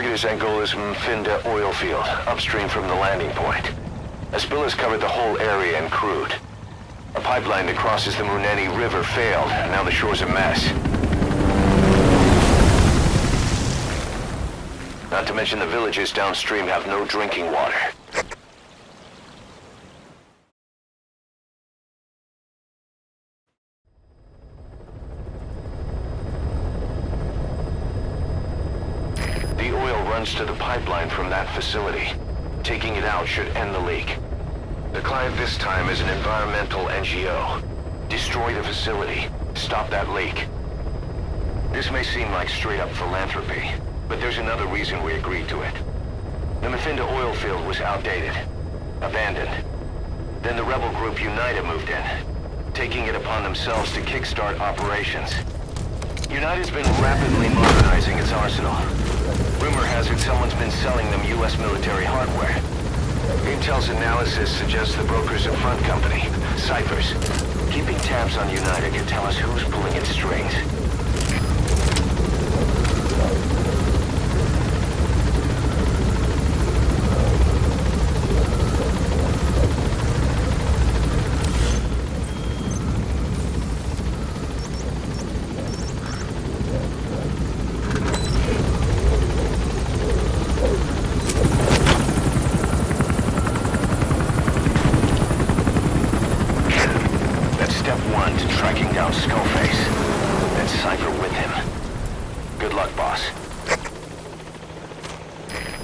target is Angola's Mfinda oil field, upstream from the landing point. A spill has covered the whole area and crude. A pipeline that crosses the Muneni River failed. Now the shore's a mess. Not to mention the villages downstream have no drinking water. The oil runs to the pipeline from that facility. Taking it out should end the leak. The client this time is an environmental NGO. Destroy the facility. Stop that leak. This may seem like straight-up philanthropy, but there's another reason we agreed to it. The Mfinda oil field was outdated, abandoned. Then the rebel group UNITA moved in, taking it upon themselves to kickstart operations. UNITA's been rapidly modernizing its arsenal. Rumor has it someone's been selling them U.S. military hardware. Intel's analysis suggests the broker's a front company, Cyphers. Keeping tabs on UNITA can tell us who's pulling its strings.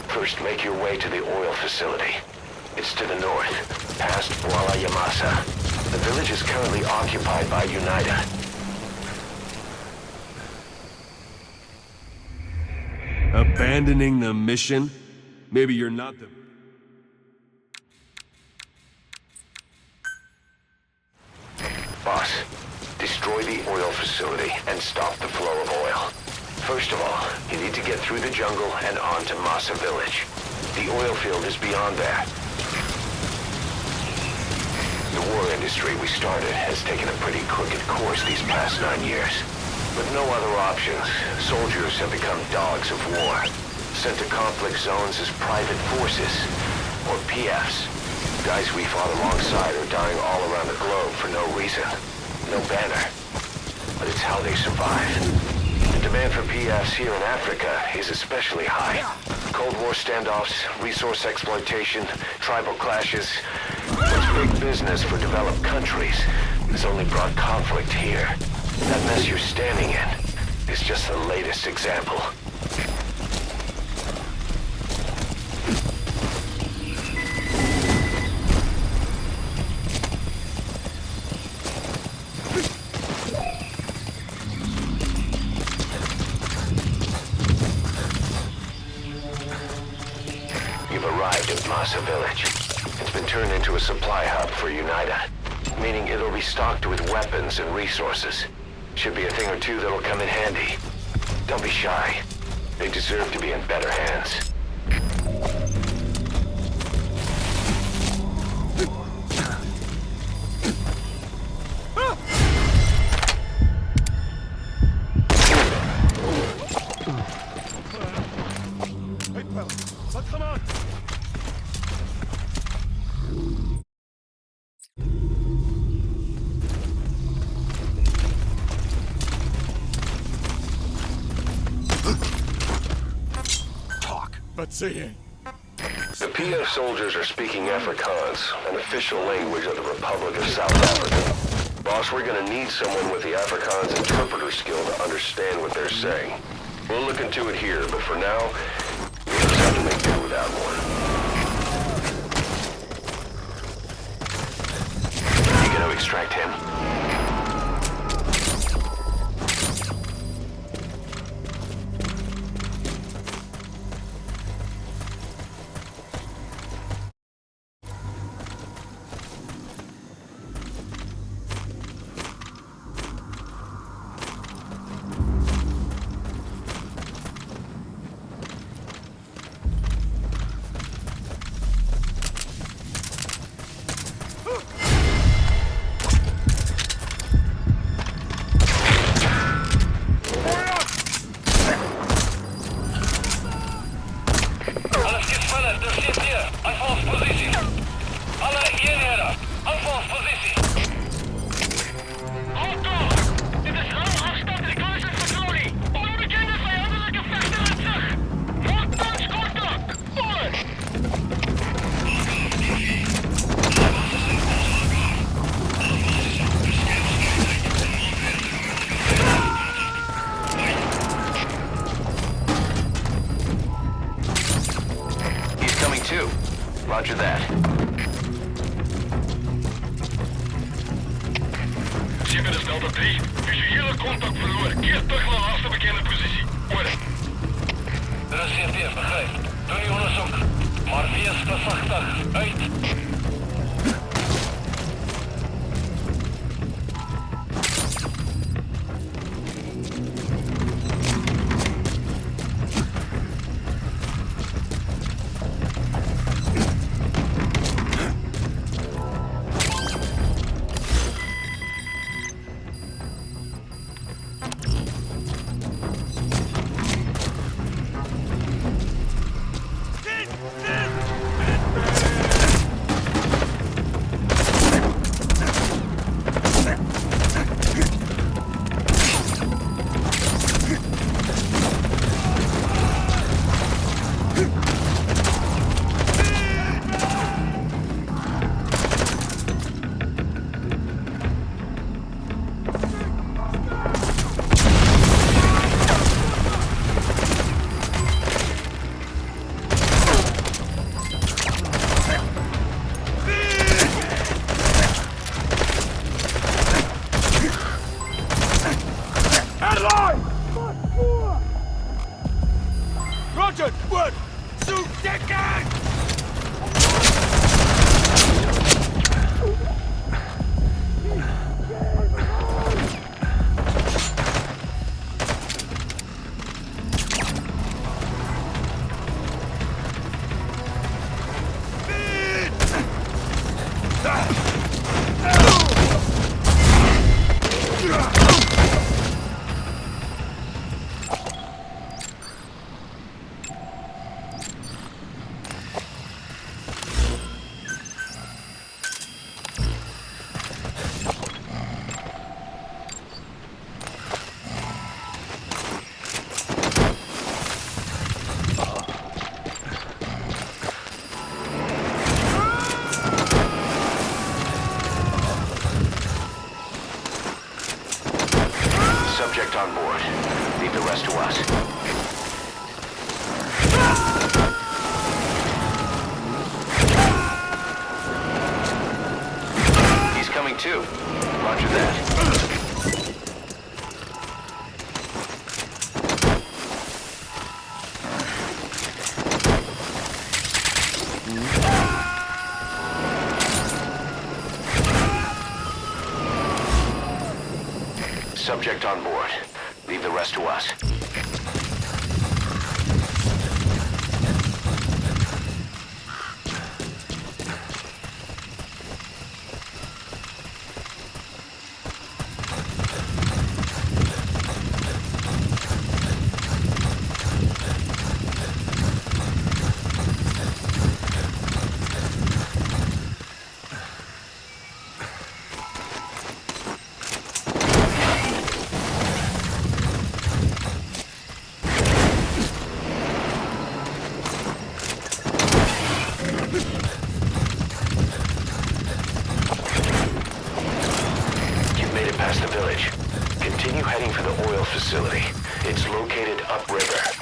First, make your way to the oil facility. It's to the north, past Yamasa. The village is currently occupied by UNITA. Abandoning the mission? Maybe you're not the... Boss, destroy the oil facility and stop the flow of oil. First of all, you need to get through the jungle and on to Masa village. The oil field is beyond that. The war industry we started has taken a pretty crooked course these past 9 years. With no other options, soldiers have become dogs of war, sent to conflict zones as private forces, or PFs. Guys we fought alongside are dying all around the globe for no reason. No banner. But it's how they survive. The demand for PFs here in Africa is especially high. Cold War standoffs, resource exploitation, tribal clashes. What's big business for developed countries has only brought conflict here. That mess you're standing in is just the latest example. You've arrived at Masa village. It's been turned into a supply hub for UNITA, meaning it'll be stocked with weapons and resources. Should be a thing or two that'll come in handy. Don't be shy. They deserve to be in better hands. But seeing. The PF soldiers are speaking Afrikaans, an official language of the Republic of South Africa. Boss, we're gonna need someone with the Afrikaans interpreter skill to understand what they're saying. We'll look into it here, but for now, we just have to make do without one. You gonna extract him? Roger that. Zimmer is Delta 3. Visuele contact verloren. Keer terug naar laatste bekende positie. Over. Rus 14, begrijp. Doe die onderzoek. Maar wees voorzichtig. Uit. Roger! Word! Shoot! Get guy! Subject on board. Leave the rest to us. He's coming too. Roger that. Subject on board. Leave the rest to us. Past the village. Continue heading for the oil facility. It's located upriver.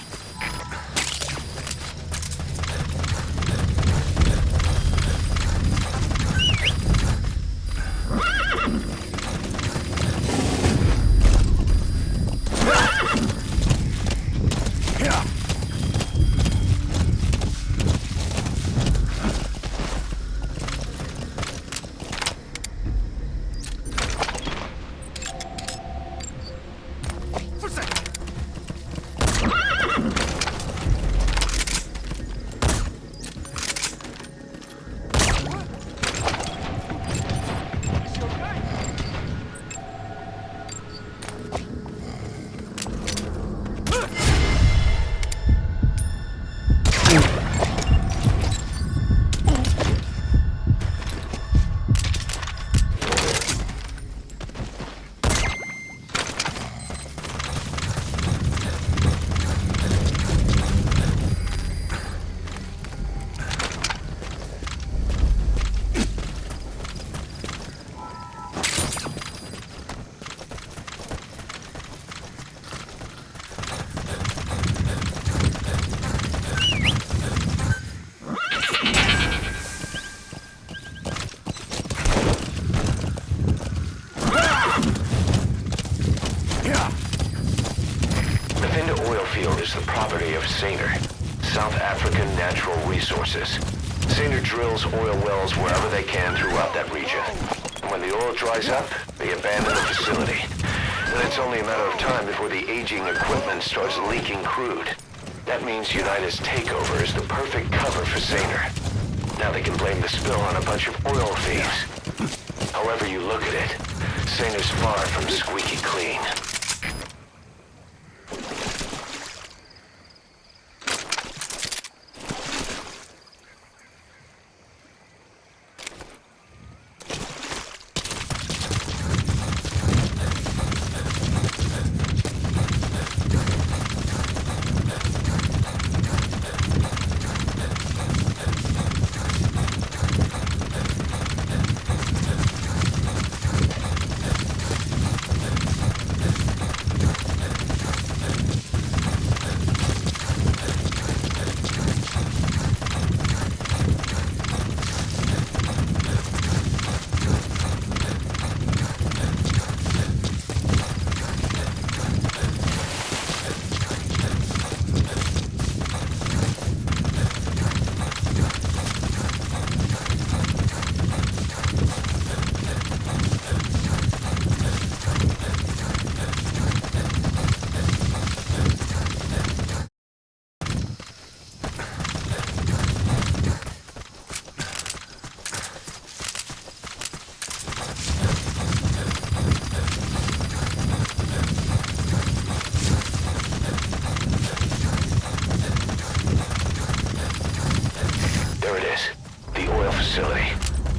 Vinda oil field is the property of Saner, South African Natural Resources. Saner drills oil wells wherever they can throughout that region. And when the oil dries up, they abandon the facility. And it's only a matter of time before the aging equipment starts leaking crude. That means United's takeover is the perfect cover for Saner. Now they can blame the spill on a bunch of oil thieves. However you look at it, Saner's far from squeaky clean.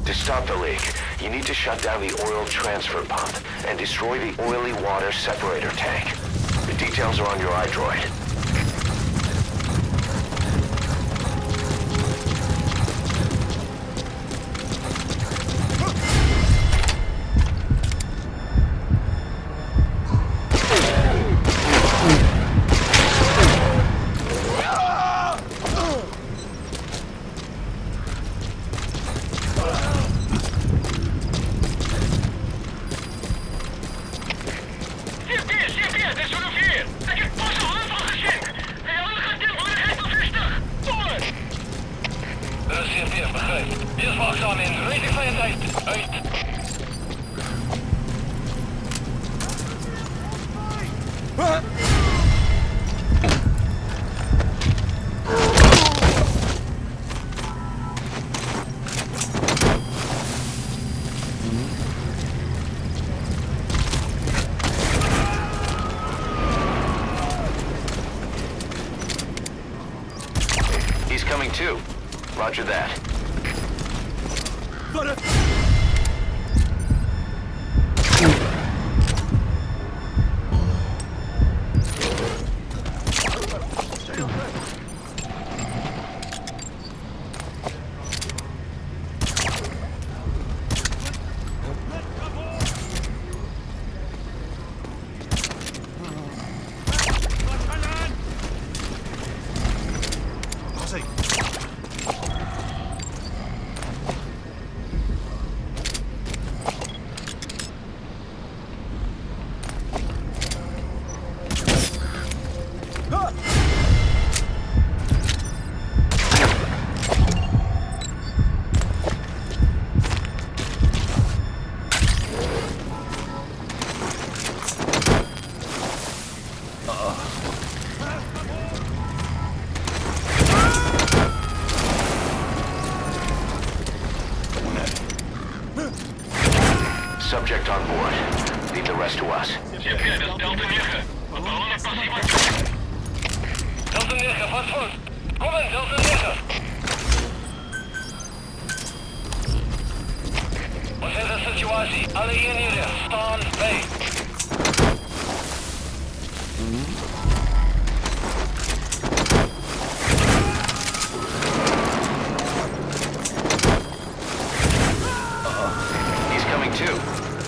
To stop the leak, you need to shut down the oil transfer pump and destroy the oily water separator tank. The details are on your iDroid. He's coming too. Roger that. Subject on board. Leave the rest to us. CP, dat is Delta 9. We bouwen een passie maar. Delta 9, vast voor. Kom in, Delta 9. Wat is de situatie? Alle eenheden staan bij. He's coming too.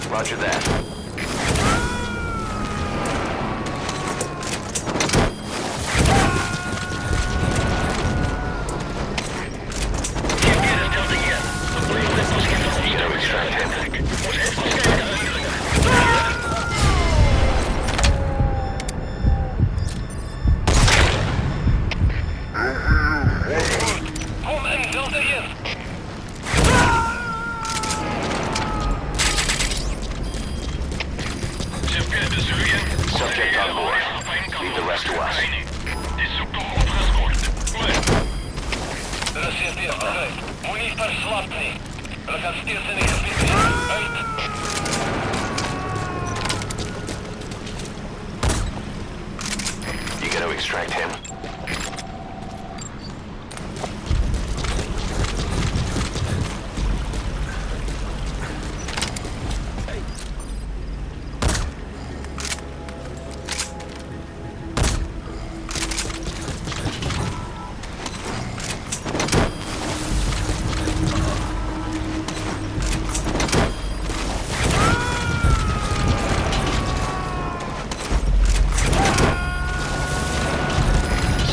Roger that. rest to us. Dit zoekt toch opgescoord. Reserveer, begrijp. Monitor slaapt niet. We gaan steeds in een gebied. Uit. You gotta extract him.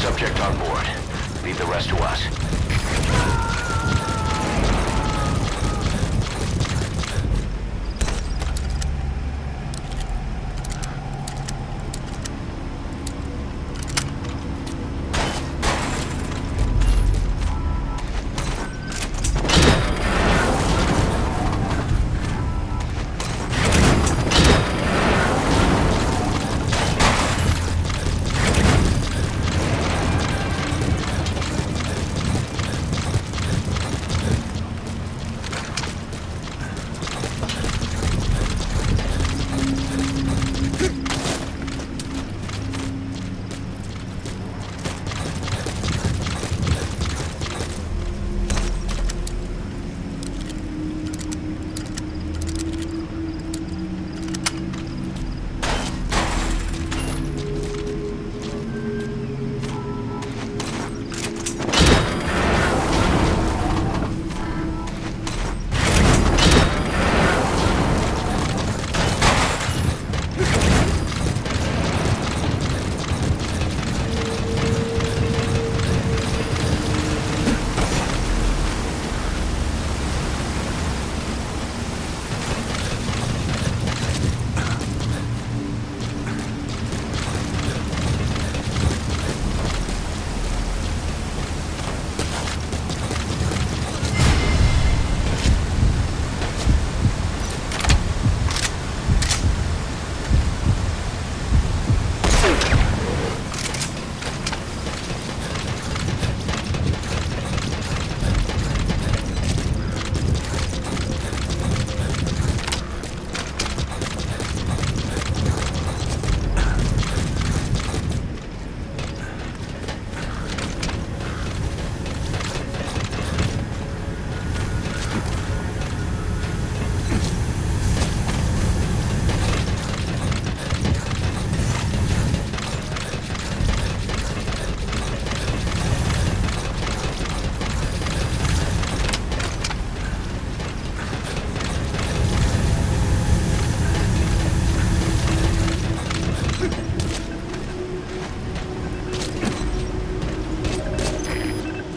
Subject on board. Leave the rest to us.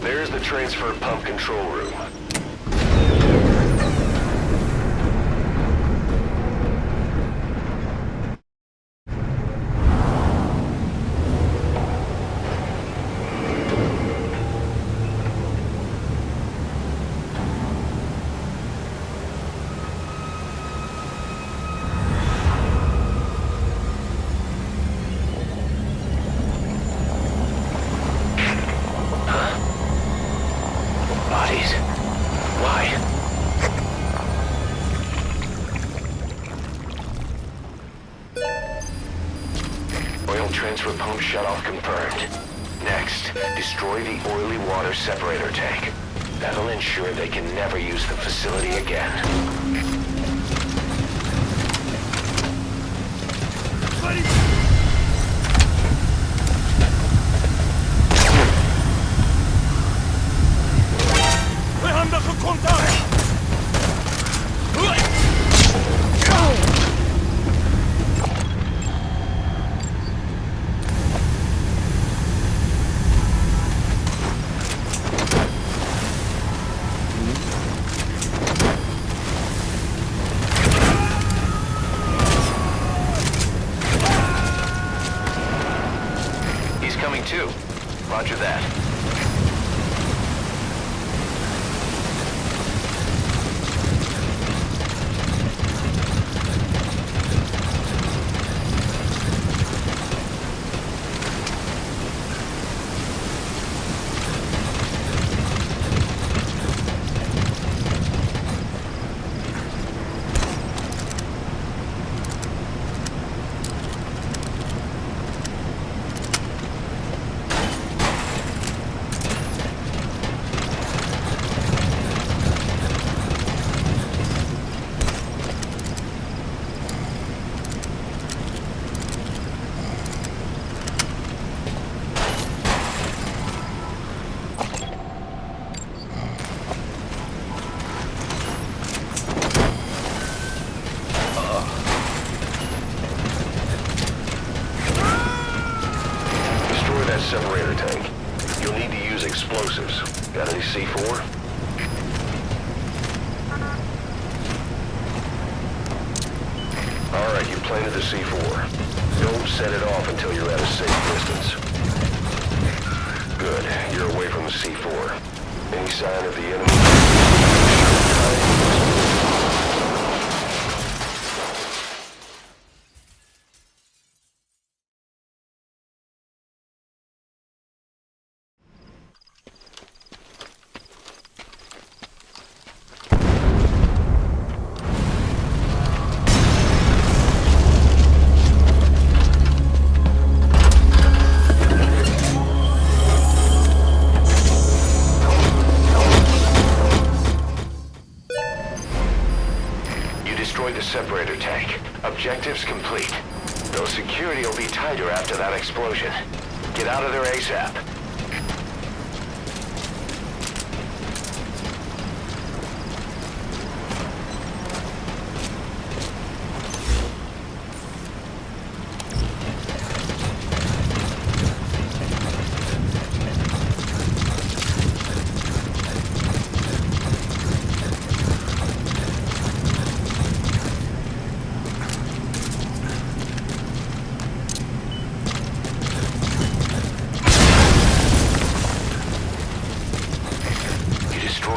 There's the transfer pump control room. Bodies? Why? Oil transfer pump shutoff confirmed. Next, destroy the oily water separator tank. That'll ensure they can never use the facility again. He's coming too. Roger that. that separator tank. You'll need to use explosives. Got any C4? Alright, you planted the C4. Don't set it off until you're at a safe distance. Good. You're away from the C4. Any sign of the enemy? The separator tank. Objectives complete. Though security will be tighter after that explosion. Get out of there ASAP.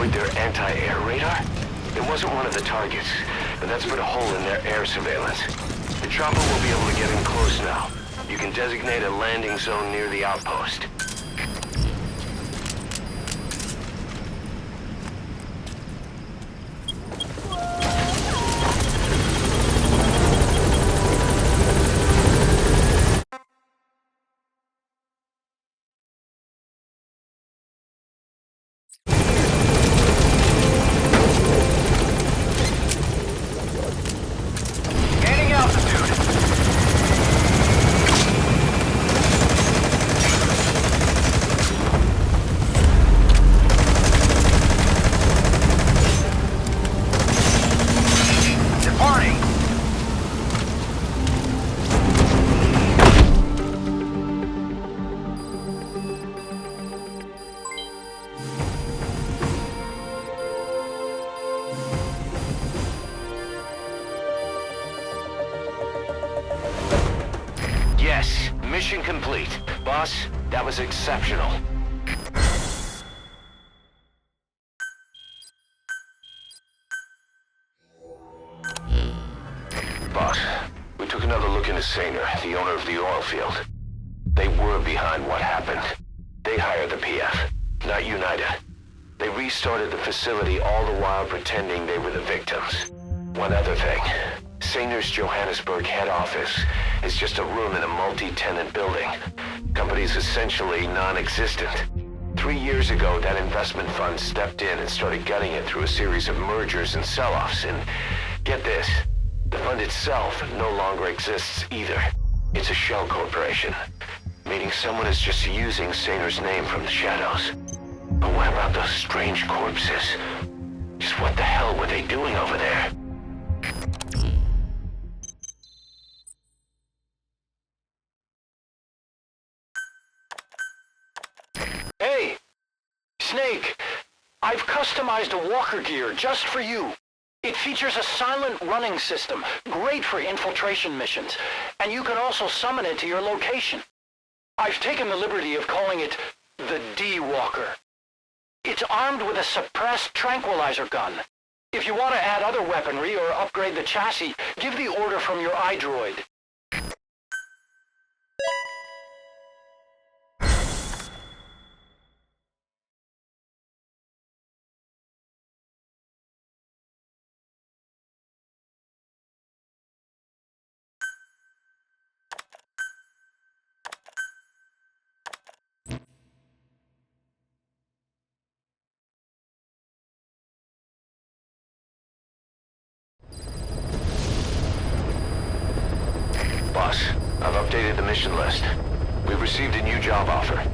Their anti-air radar? It wasn't one of the targets, but that's put a hole in their air surveillance. The chopper will be able to get in close now. You can designate a landing zone near the outpost. Yes, mission complete. Boss, that was exceptional. Boss, we took another look into Saner, the owner of the oil field. They were behind what happened. They hired the PF, not United. They restarted the facility all the while pretending they were the victims. One other thing. Saner's Johannesburg head office is just a room in a multi-tenant building. Company's essentially non-existent. 3 years ago, that investment fund stepped in and started gutting it through a series of mergers and sell-offs. And get this, the fund itself no longer exists either. It's a shell corporation, meaning someone is just using Saner's name from the shadows. But what about those strange corpses? Just what the hell were they doing over there? Hey, Snake, I've customized a walker gear just for you. It features a silent running system, great for infiltration missions, and you can also summon it to your location. I've taken the liberty of calling it the D-Walker. It's armed with a suppressed tranquilizer gun. If you want to add other weaponry or upgrade the chassis, give the order from your iDroid. Boss, I've updated the mission list. We've received a new job offer.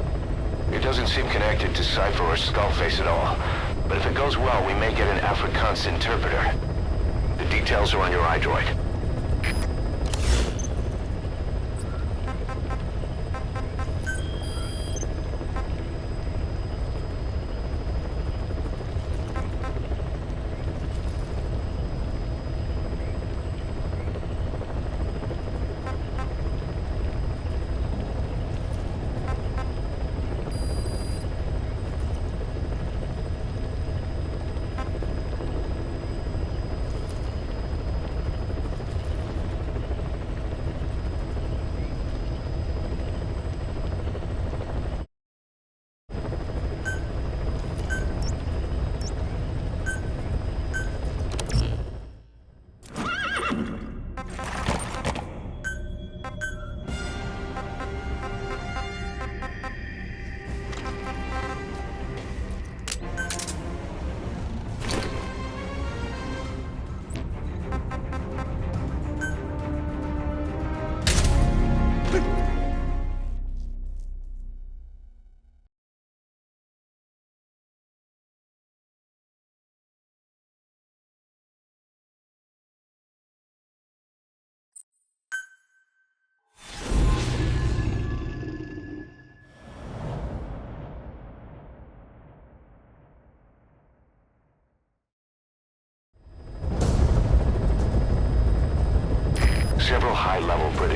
It doesn't seem connected to Cypher or Skullface at all, but if it goes well, we may get an Afrikaans interpreter. The details are on your iDroid.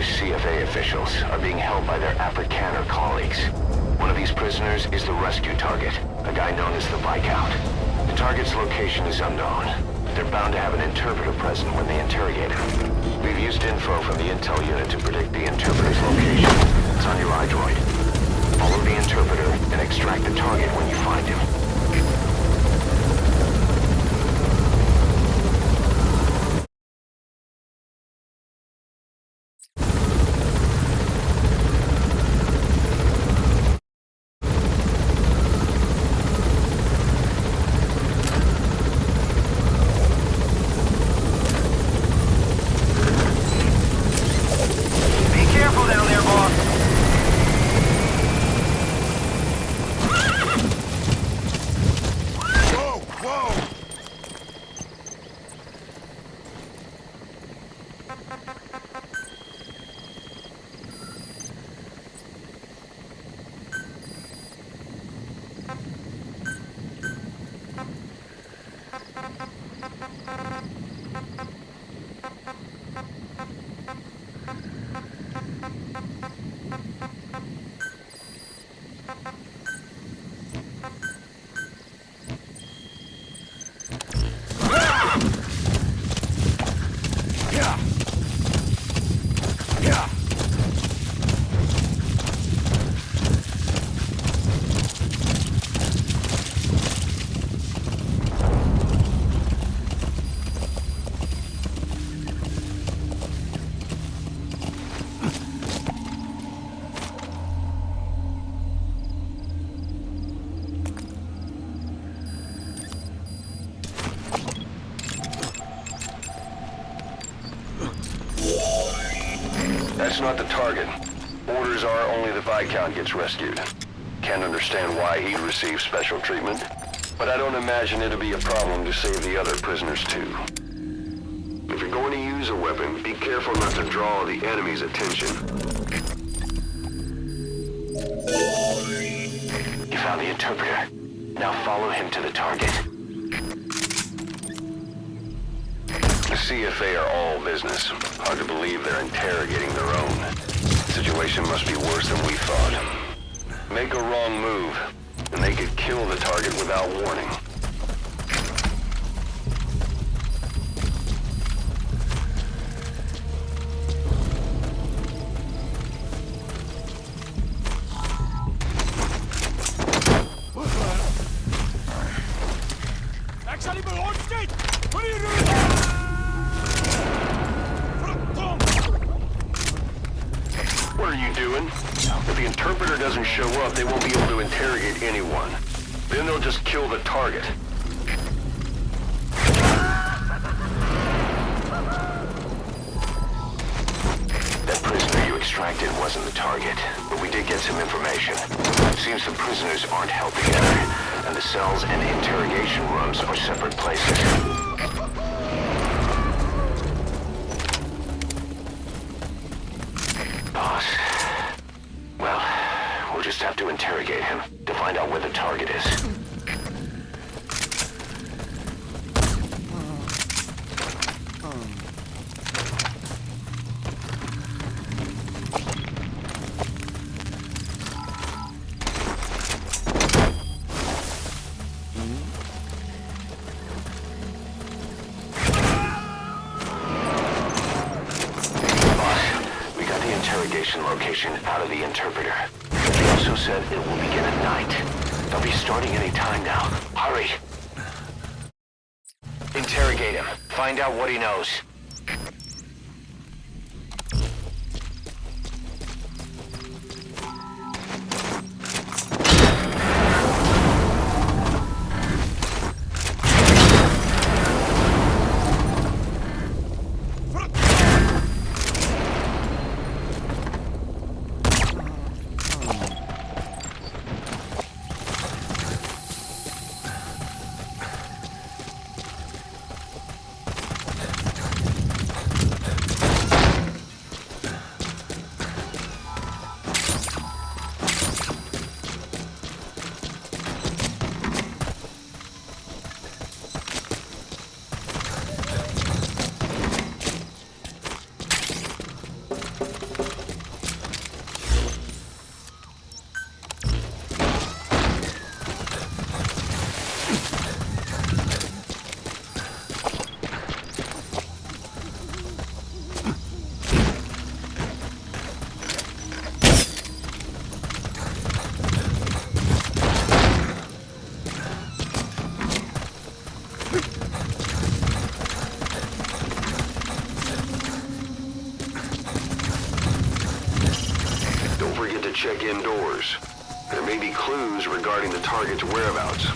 British CFA officials are being held by their Afrikaner colleagues. One of these prisoners is the rescue target, a guy known as the Viscount. The target's location is unknown. They're bound to have an interpreter present when they interrogate him. We've used info from the intel unit to predict the interpreter's location. It's on your iDroid. Follow the interpreter and extract the target when you find him. That's not the target. Orders are only the Viscount gets rescued. Can't understand why he'd receive special treatment, but I don't imagine it'll be a problem to save the other prisoners too. If you're going to use a weapon, be careful not to draw the enemy's attention. You found the interpreter. Now follow him to the target. The CFA are all business. Hard to believe they're interrogating their own. Situation must be worse than we thought. Make a wrong move, and they could kill the target without warning. What are you doing? If the interpreter doesn't show up, they won't be able to interrogate anyone. Then they'll just kill the target. That prisoner you extracted wasn't the target, but we did get some information. Seems the prisoners aren't held together, and the cells and interrogation rooms are separate places. Boss. Well, we'll just have to interrogate him to find out where the target is. Location out of the interpreter. He also said it will begin at night. They'll be starting any time now. Hurry! Interrogate him. Find out what he knows. forget to check indoors. There may be clues regarding the target's whereabouts.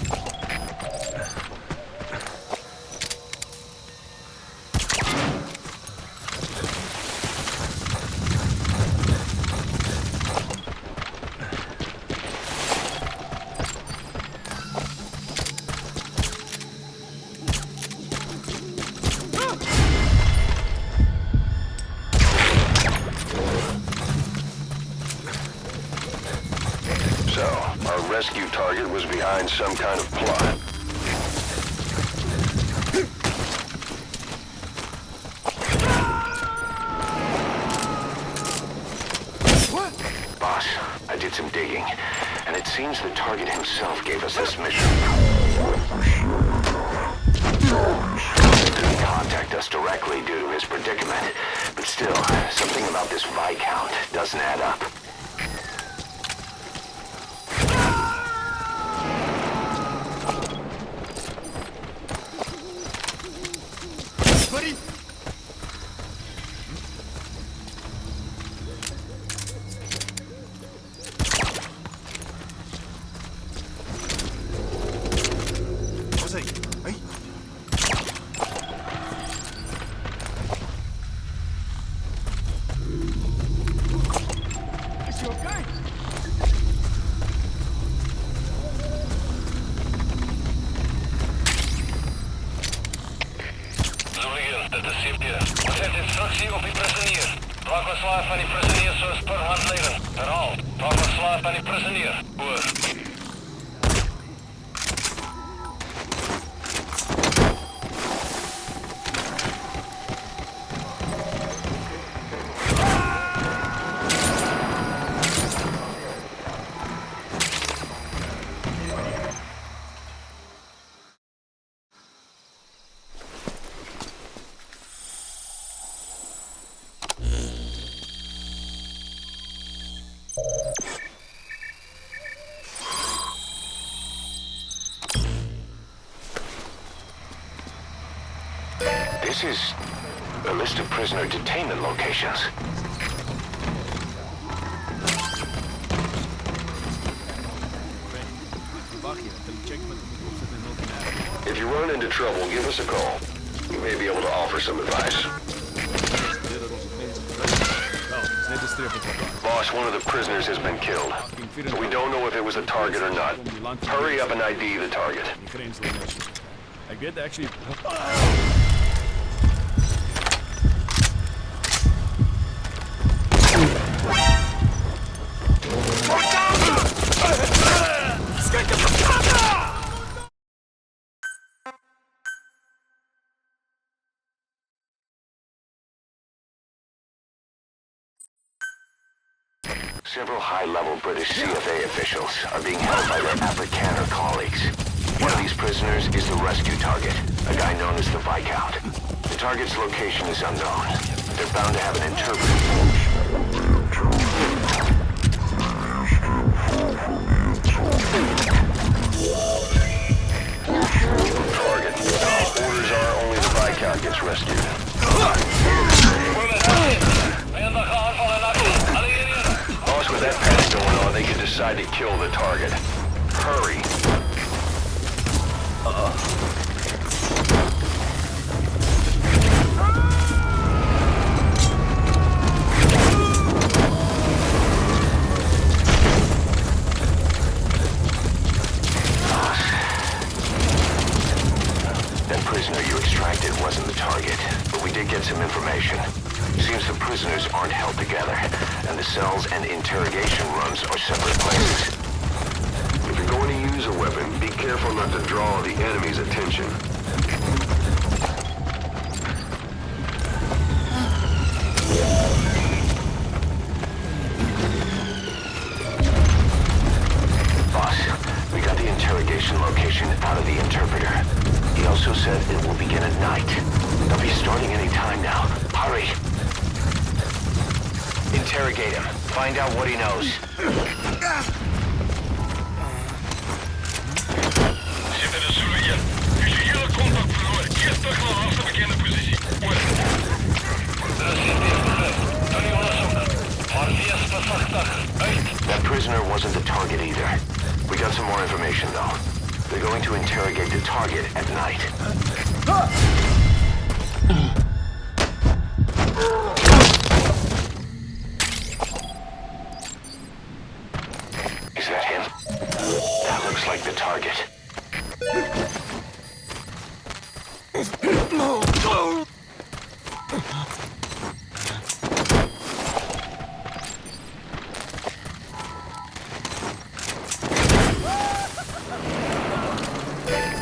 So, our rescue target was behind some kind of plot. Boss, I did some digging, and it seems the target himself gave us this mission. He couldn't contact us directly due to his predicament, but still, something about this Viscount doesn't add up. Dit is CP. Zet instructie op die prizonier. Maak verslaaf van die prizonier zoals per handleiding. Herhaal. Maak verslaaf van die prizonier. Oor. This is a list of prisoner detainment locations. If you run into trouble, give us a call. We may be able to offer some advice. Boss, one of the prisoners has been killed. We don't know if it was a target or not. Hurry up and ID the target. I get actually. Several high-level British CFA officials are being held by their Afrikaner colleagues. One of these prisoners is the rescue target, a guy known as the Viscount. The target's location is unknown. They're bound to have an interpreter. Target. Orders are only the Viscount gets rescued. Boss, with that panic going on, they could decide to kill the target. Hurry. That prisoner you extracted wasn't the target, but we did get some information. Seems the prisoners aren't held together, and the cells and interrogation rooms are separate places. If you're going to use a weapon, be careful not to draw the enemy's attention. Boss, we got the interrogation location out of the interpreter. He also said it will begin at night. They'll be starting any time now. Hurry! Interrogate him. Find out what he knows. Zitten de Zulu hier. Visuele contact verloren. Keer terug naar laatste bekende positie. Oor. Er is CP begrijp. Doe die onderzoek. Maar wees verzichtig. Uit. prisoner wasn't the target either. We got some more information, though. They're going to interrogate the target at night. Is that him? That looks like the target.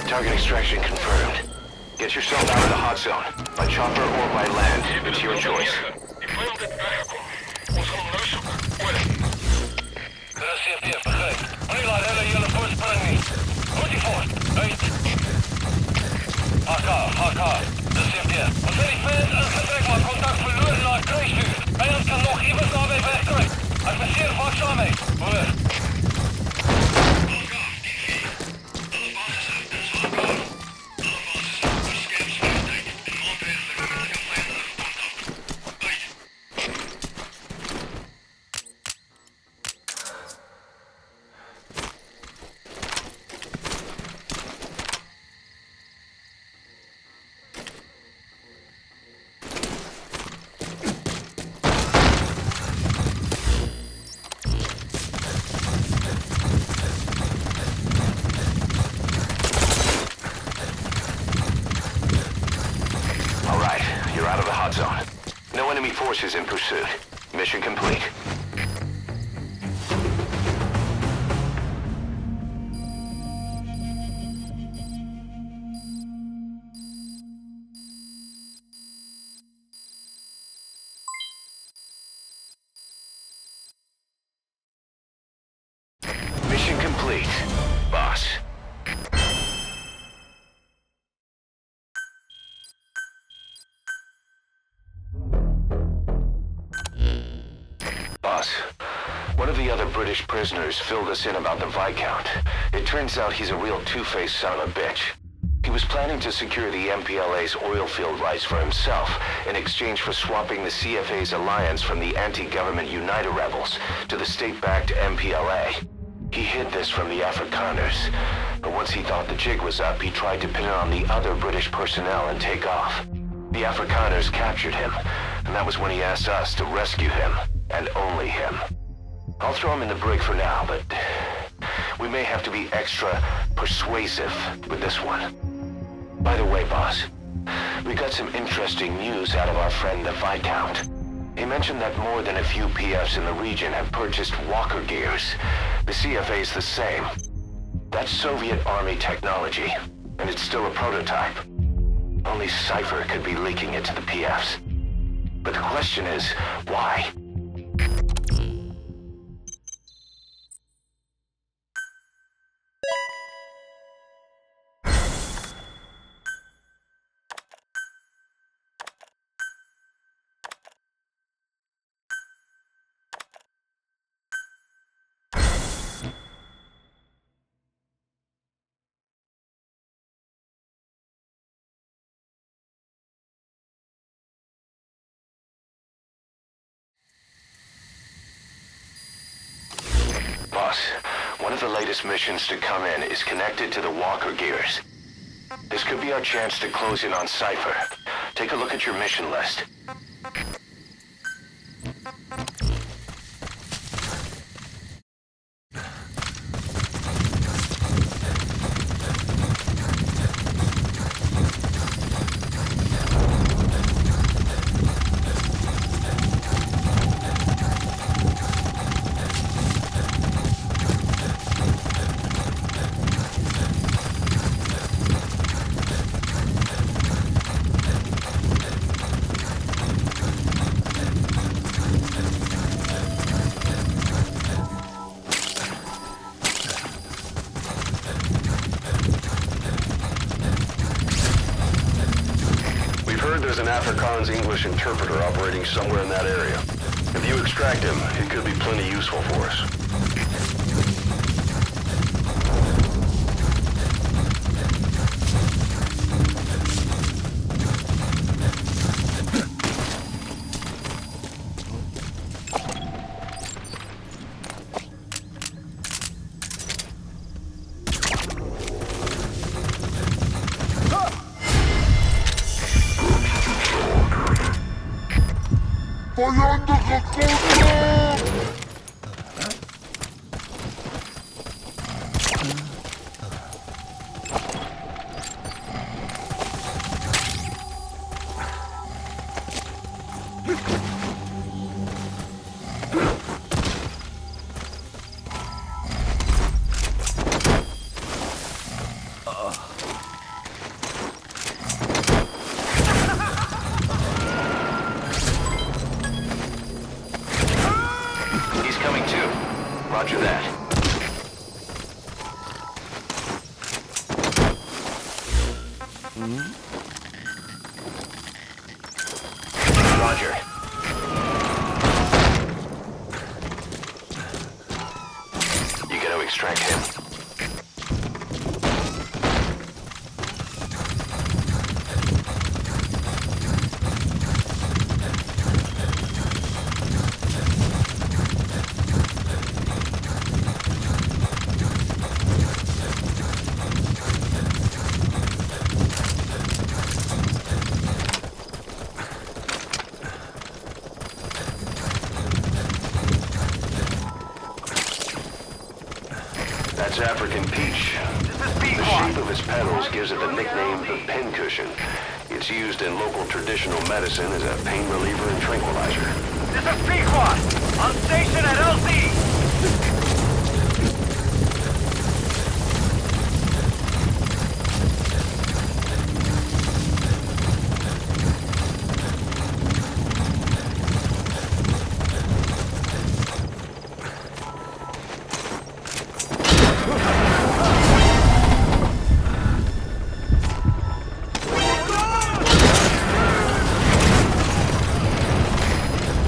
Target extraction confirmed. Get yourself out of the hot zone. By chopper or by land. It's your choice. Die vijand heeft weggekomen. Ons gaan hem nou zoeken. Oor. Dit is CFT, begrijp. Moenie laat hulle julle voorspring nie. Goed die voort. Uit. HK. Dit is CFT. Ons het die fans ingetrek, maar contact verloren na kruisvuur. Vijand kan nog iemand daarbij wegkruip. Adviseer vaksaam mee. Hoor. No enemy forces in pursuit. Mission complete. Mission complete, boss. One of the other British prisoners filled us in about the Viscount. It turns out he's a real two-faced son of a bitch. He was planning to secure the MPLA's oil field rights for himself in exchange for swapping the CFA's alliance from the anti-government United rebels to the state-backed MPLA. He hid this from the Afrikaners, but once he thought the jig was up, he tried to pin it on the other British personnel and take off. The Afrikaners captured him, and that was when he asked us to rescue him, and only him. I'll throw him in the brig for now, but we may have to be extra persuasive with this one. By the way, boss, we got some interesting news out of our friend the Viscount. He mentioned that more than a few PFs in the region have purchased walker gears. The CFA's the same. That's Soviet Army technology, and it's still a prototype. Only Cypher could be leaking it to the PFs. But the question is, why? Boss, one of the latest missions to come in is connected to the walker gears. This could be our chance to close in on Cypher. Take a look at your mission list. There's an Afrikaans English interpreter operating somewhere in that area. If you extract him, he could be plenty useful for us. He's coming too. Roger that. Roger. You gotta extract him. That's African peach. The shape of its petals gives it the nickname the pincushion. It's used in local traditional medicine as a pain reliever and tranquilizer. This is Pequot! On station at LZ!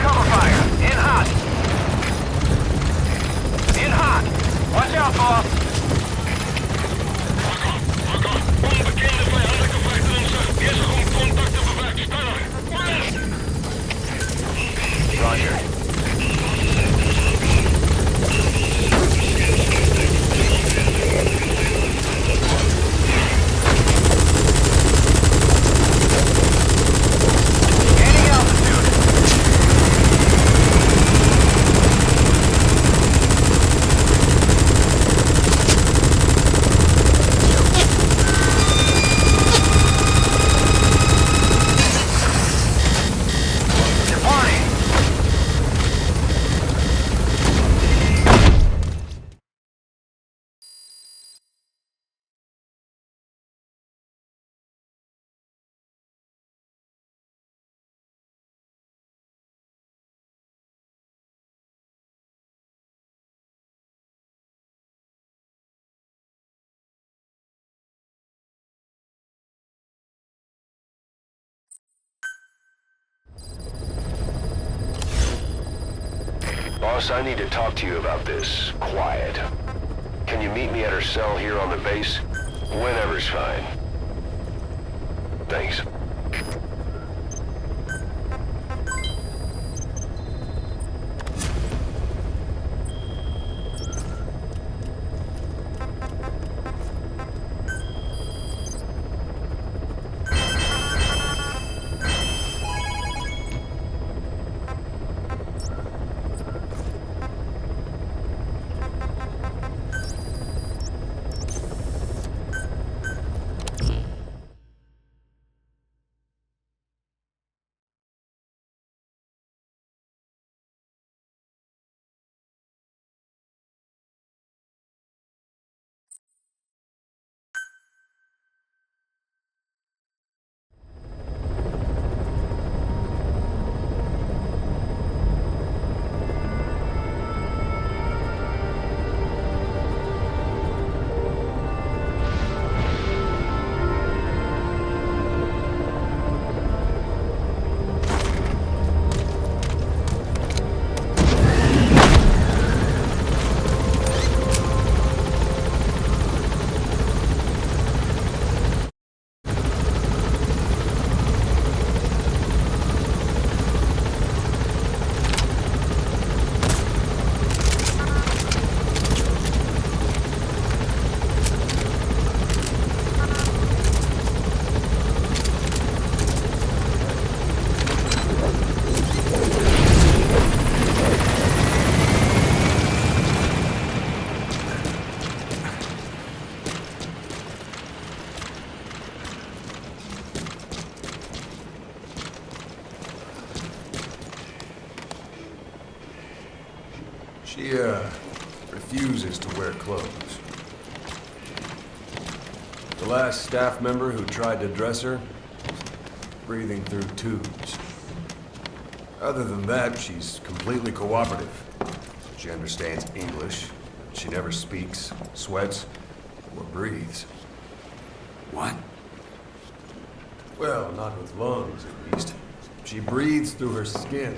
Cover fire! In hot! In hot! Watch out, boss! Onbekende vijandelijke vijfdanser. Eerst gewoon contacten bewaakt. Sneller! Roger. Gaining altitude! Departing! Boss, I need to talk to you about this. Quiet. Can you meet me at her cell here on the base? Whenever's fine. Thanks. She, refuses to wear clothes. The last staff member who tried to dress her, breathing through tubes. Other than that, she's completely cooperative. She understands English. She never speaks, sweats, or breathes. What? Well, not with lungs, at least. She breathes through her skin.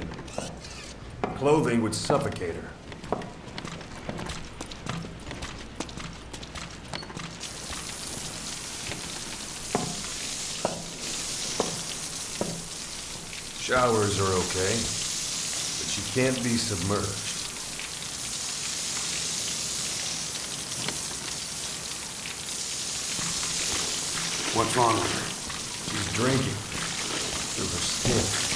Clothing would suffocate her. Showers are okay, but she can't be submerged. What's wrong with her? She's drinking through her skin.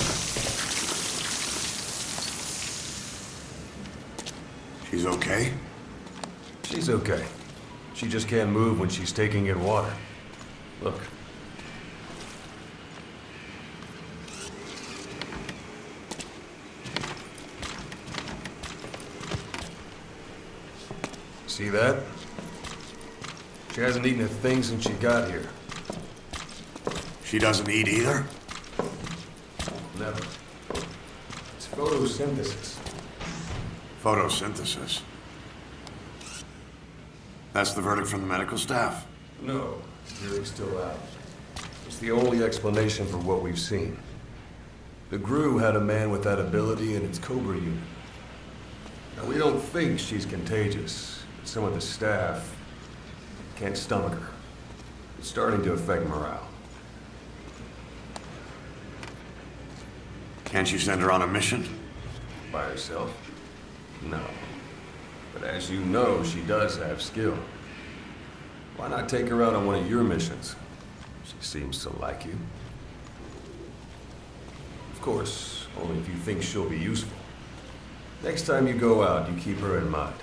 She's okay? She's okay. She just can't move when she's taking in water. Look. See that? She hasn't eaten a thing since she got here. She doesn't eat either? Never. It's photosynthesis. Photosynthesis. That's the verdict from the medical staff? No, jury's still out. It's the only explanation for what we've seen. The GRU had a man with that ability in its Cobra unit. Now, we don't think she's contagious, but some of the staff can't stomach her. It's starting to affect morale. Can't you send her on a mission? By herself? No. But as you know, she does have skill. Why not take her out on one of your missions? She seems to like you. Of course, only if you think she'll be useful. Next time you go out, you keep her in mind.